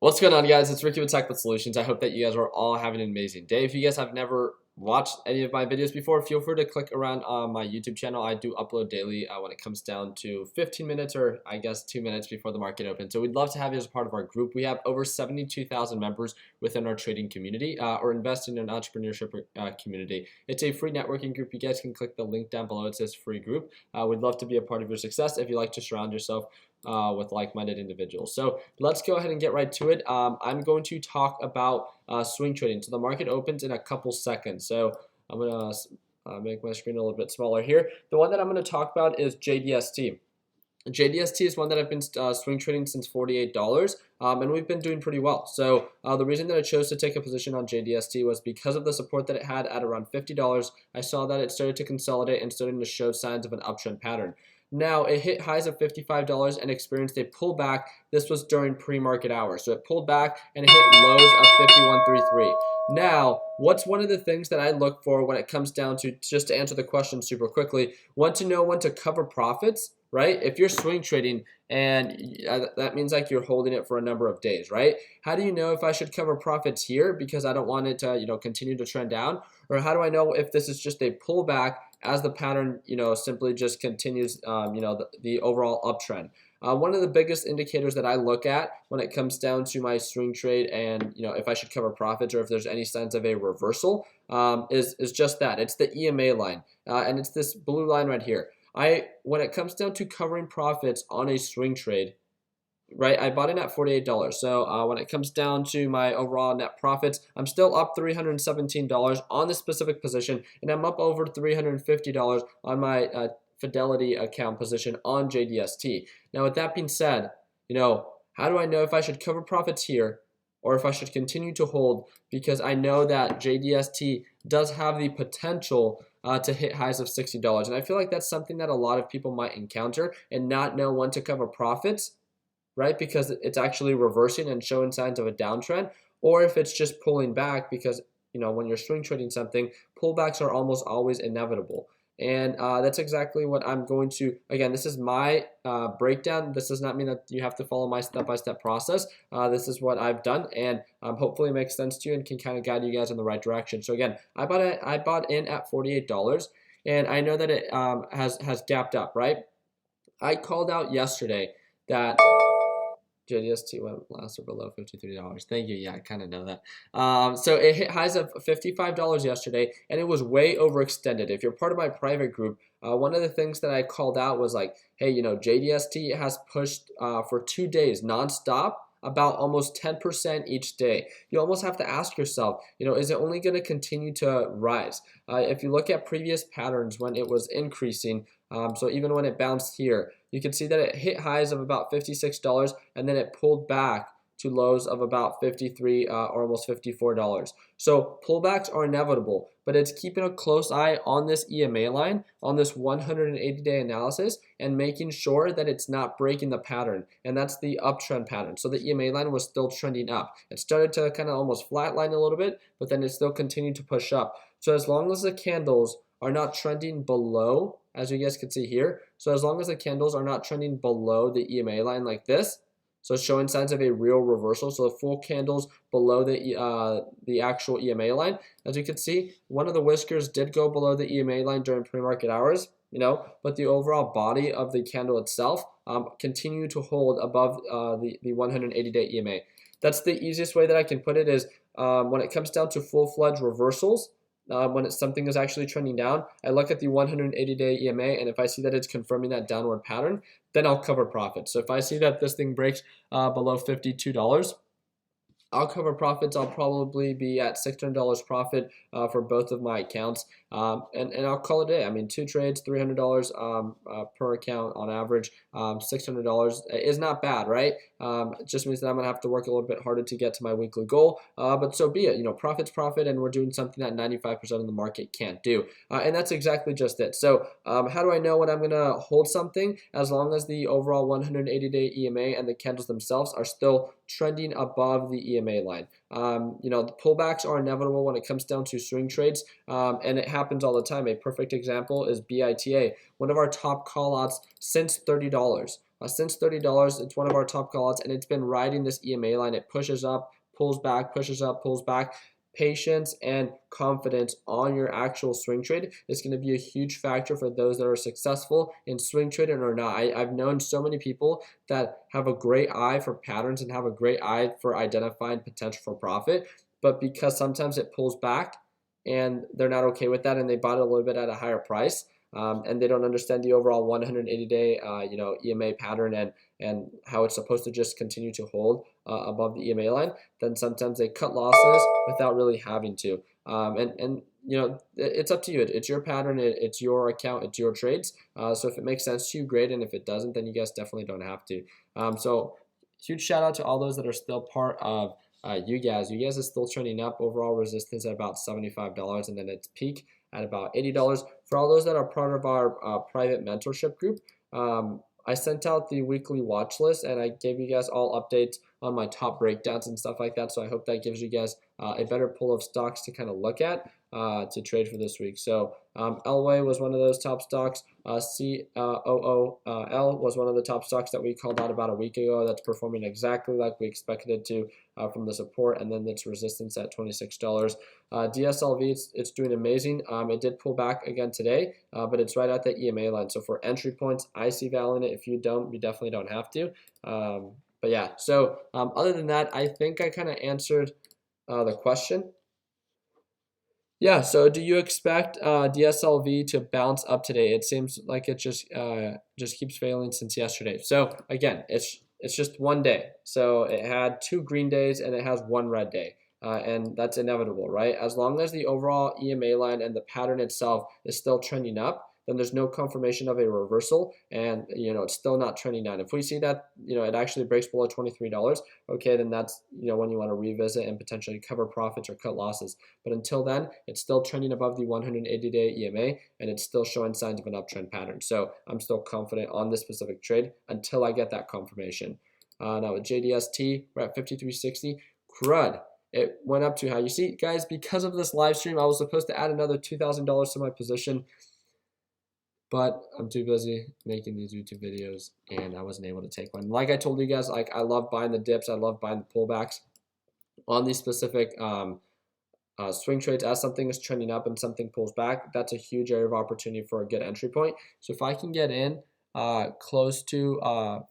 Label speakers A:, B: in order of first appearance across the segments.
A: What's going on, guys? It's Ricky with Tech Solutions. I hope that you guys are all having an amazing day. If you guys have never watched any of my videos before, feel free to click around on my YouTube channel. I do upload daily when it comes down to 15 minutes or I guess 2 minutes before the market opens. So we'd love to have you as a part of our group. We have over 72,000 members within our trading community or investing in an entrepreneurship community. It's a free networking group. You guys can click the link down below. It says free group. We'd love to be a part of your success if you like to surround yourself with like-minded individuals. So let's go ahead and get right to it. I'm going to talk about swing trading. So the market opens in a couple seconds. So I'm going to make my screen a little bit smaller here. The one that I'm going to talk about is JDST. JDST is one that I've been swing trading since $48, and we've been doing pretty well. So the reason that I chose to take a position on JDST was because of the support that it had at around $50. I saw that it started to consolidate and starting to show signs of an uptrend pattern. Now, it hit highs of $55 and experienced a pullback. This was during pre-market hours. So it pulled back and it hit lows of 51.33. Now, what's one of the things that I look for when it comes down to, just to answer the question super quickly, want to know when to cover profits, right? If you're swing trading and that means like you're holding it for a number of days, right? How do you know if I should cover profits here because I don't want it to, continue to trend down? Or how do I know if this is just a pullback as the pattern, simply just continues, the overall uptrend? One of the biggest indicators that I look at when it comes down to my swing trade and, if I should cover profits or if there's any signs of a reversal, is just that. It's the EMA line, and it's this blue line right here. When it comes down to covering profits on a swing trade, right, I bought in at $48. So when it comes down to my overall net profits, I'm still up $317 on this specific position, and I'm up over $350 on my Fidelity account position on JDST. Now, with that being said, how do I know if I should cover profits here or if I should continue to hold? Because I know that JDST does have the potential to hit highs of $60. And I feel like that's something that a lot of people might encounter and not know when to cover profits, right? Because it's actually reversing and showing signs of a downtrend, or if it's just pulling back because, when you're swing trading something, pullbacks are almost always inevitable. And that's exactly what I'm going to, again, this is my breakdown. This does not mean that you have to follow my step-by-step process. This is what I've done, and hopefully it makes sense to you and can kind of guide you guys in the right direction. So again, I bought in at $48, and I know that it has gapped up, right? I called out yesterday that JDST went last or below $53. Thank you. Yeah, I kind of know that. So it hit highs of $55 yesterday, and it was way overextended. If you're part of my private group, one of the things that I called out was like, hey, JDST has pushed for 2 days nonstop, about almost 10% each day. You almost have to ask yourself, is it only going to continue to rise? If you look at previous patterns when it was increasing, so even when it bounced here, you can see that it hit highs of about $56 and then it pulled back to lows of about $53 or almost $54. So pullbacks are inevitable, but it's keeping a close eye on this EMA line, on this 180-day analysis, and making sure that it's not breaking the pattern, and that's the uptrend pattern. So the EMA line was still trending up. It started to kind of almost flatline a little bit, but then it still continued to push up. So as long as the candles are not trending below, as you guys can see here, so as long as the candles are not trending below the EMA line like this, so it's showing signs of a real reversal. So the full candles below the actual EMA line. As you can see, one of the whiskers did go below the EMA line during pre-market hours, but the overall body of the candle itself continued to hold above the 180-day EMA. That's the easiest way that I can put it is when it comes down to full-fledged reversals, when something is actually trending down, I look at the 180-day EMA, and if I see that it's confirming that downward pattern, then I'll cover profits. So if I see that this thing breaks below $52, I'll cover profits. I'll probably be at $600 profit for both of my accounts, and I'll call it a day. I mean, 2 trades, $300 per account on average. $600 is not bad, right? It just means that I'm gonna have to work a little bit harder to get to my weekly goal, but so be it. Profit's profit, and we're doing something that 95% of the market can't do, and that's exactly just it. So how do I know when I'm gonna hold something? As long as the overall 180-day EMA and the candles themselves are still trending above the EMA line. The pullbacks are inevitable when it comes down to swing trades, and it happens all the time. A perfect example is BITA, one of our top callouts since $30. since $30. It's one of our top callouts, and it's been riding this EMA line. It pushes up, pulls back, pushes up, pulls back. Patience and confidence on your actual swing trade is going to be a huge factor for those that are successful in swing trading or not. I've known so many people that have a great eye for patterns and have a great eye for identifying potential for profit, but because sometimes it pulls back and they're not okay with that and they bought it a little bit at a higher price, and they don't understand the overall 180-day EMA pattern and how it's supposed to just continue to hold above the EMA line, then sometimes they cut losses without really having to. And it's up to you. It's your pattern. It's your account. It's your trades. So if it makes sense to you, great. And if it doesn't, then you guys definitely don't have to. So huge shout out to all those that are still part of you guys. You guys are still trending up. Overall resistance at about $75, and then its peak at about $80. For all those that are part of our private mentorship group, I sent out the weekly watch list, and I gave you guys all updates on my top breakdowns and stuff like that. So I hope that gives you guys a better pool of stocks to kind of look at to trade for this week. So Elway was one of those top stocks. COOL was one of the top stocks that we called out about a week ago. That's performing exactly like we expected it to from the support, and then its resistance at $26. DSLV, it's doing amazing. It did pull back again today, but it's right at the EMA line. So for entry points, I see value in it. If you don't, you definitely don't have to. But yeah, so other than that, I think I kind of answered the question. Yeah, so do you expect DSLV to bounce up today? It seems like it just keeps failing since yesterday. So again, it's just one day. So it had 2 green days and it has 1 red day. And that's inevitable, right? As long as the overall EMA line and the pattern itself is still trending up, then there's no confirmation of a reversal, and it's still not trending down. If we see that it actually breaks below $23, okay, then that's when you want to revisit and potentially cover profits or cut losses. But until then, it's still trending above the 180-day EMA, and it's still showing signs of an uptrend pattern. So I'm still confident on this specific trade until I get that confirmation. Now with JDST, we're at 53.60. Crud. It went up too high. You see, guys, because of this live stream, I was supposed to add another $2,000 to my position, but I'm too busy making these YouTube videos, and I wasn't able to take one. Like I told you guys, like I love buying the dips. I love buying the pullbacks on these specific swing trades. As something is trending up and something pulls back, that's a huge area of opportunity for a good entry point. So if I can get in close to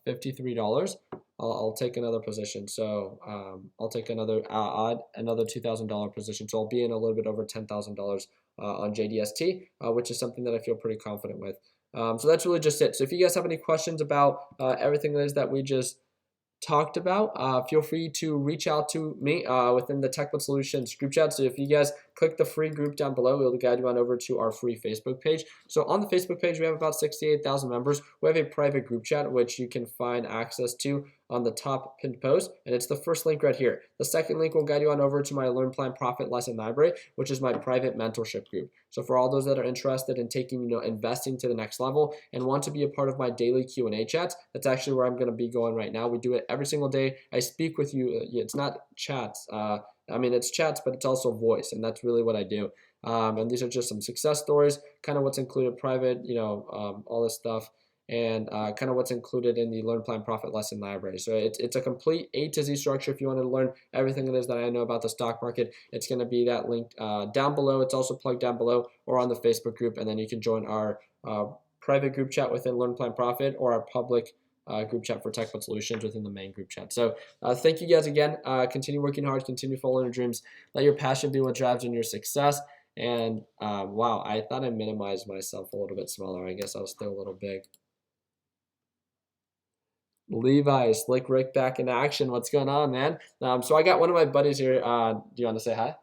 A: $53, I'll take another position. So I'll take another $2,000 position. So I'll be in a little bit over $10,000 on JDST, which is something that I feel pretty confident with. So that's really just it. So if you guys have any questions about everything that is that we just talked about, feel free to reach out to me within the Techbot Solutions group chat. So if you guys click the free group down below, it will guide you on over to our free Facebook page. So on the Facebook page, we have about 68,000 members. We have a private group chat, which you can find access to on the top pinned post, and it's the first link right here. The second link will guide you on over to my Learn Plan Profit Lesson Library, which is my private mentorship group. So for all those that are interested in taking, investing to the next level and want to be a part of my daily Q&A chats, that's actually where I'm going to be going right now. We do it every single day. I speak with you. It's not chats. It's chats, but it's also voice, and that's really what I do. And these are just some success stories, kind of what's included private, all this stuff, and kind of what's included in the Learn Plan Profit Lesson Library. So it's a complete A to Z structure. If you want to learn everything it is that I know about the stock market, it's going to be that link down below. It's also plugged down below or on the Facebook group, and then you can join our private group chat within Learn Plan Profit or our public group chat for Techbot Solutions within the main group chat. So thank you guys again. Continue working hard, continue following your dreams. Let your passion be what drives in your success. And wow, I thought I minimized myself a little bit smaller. I guess I was still a little big. Levi, Slick Rick back in action. What's going on, man? So I got one of my buddies here. Do you want to say hi?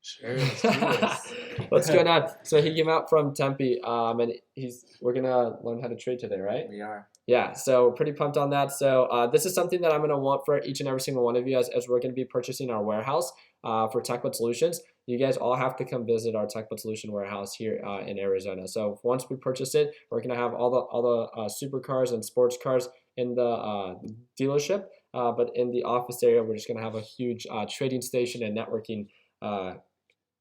B: Sure, let's do this.
A: What's going on? So he came out from Tempe, and we're gonna learn how to trade today, right?
B: We are.
A: Yeah, so we're pretty pumped on that. So this is something that I'm gonna want for each and every single one of you as we're gonna be purchasing our warehouse for Techbot Solutions. You guys all have to come visit our Techbot Solution warehouse here in Arizona. So once we purchase it, we're gonna have all the supercars and sports cars in the dealership, but in the office area, we're just gonna have a huge trading station and networking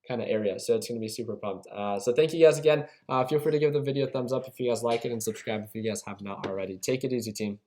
A: kind of area. So it's going to be super pumped. So thank you guys again. Feel free to give the video a thumbs up if you guys like it and subscribe if you guys have not already. Take it easy, team.